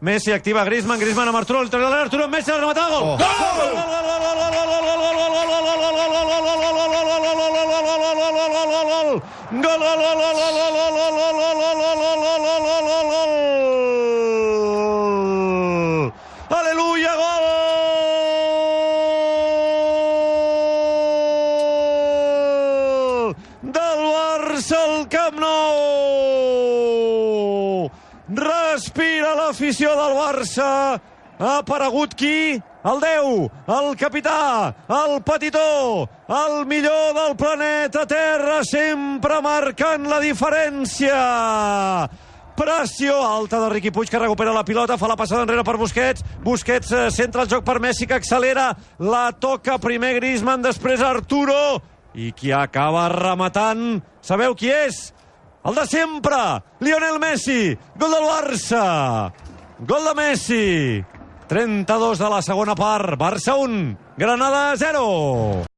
Messi activa Griezmann, Griezmann amb Arturo, Arturo amb Messi, ha rematat, gol! Aleluia, gol! Del Barça al Camp Nou! Respira l'afició del Barça. Ha aparegut qui? El 10, el capità, el petitó, el millor del planeta Terra, sempre marcant la diferència. Pressió alta de Riqui Puig, que recupera la pilota, fa la passada enrere per Busquets. Busquets centra el joc per Messi, que accelera, la toca primer Griezmann, després Arturo, i qui acaba rematant, sabeu qui és? El de sempre, Lionel Messi, gol del Barça, gol de Messi, 32 de la segona part, Barça 1, Granada 0.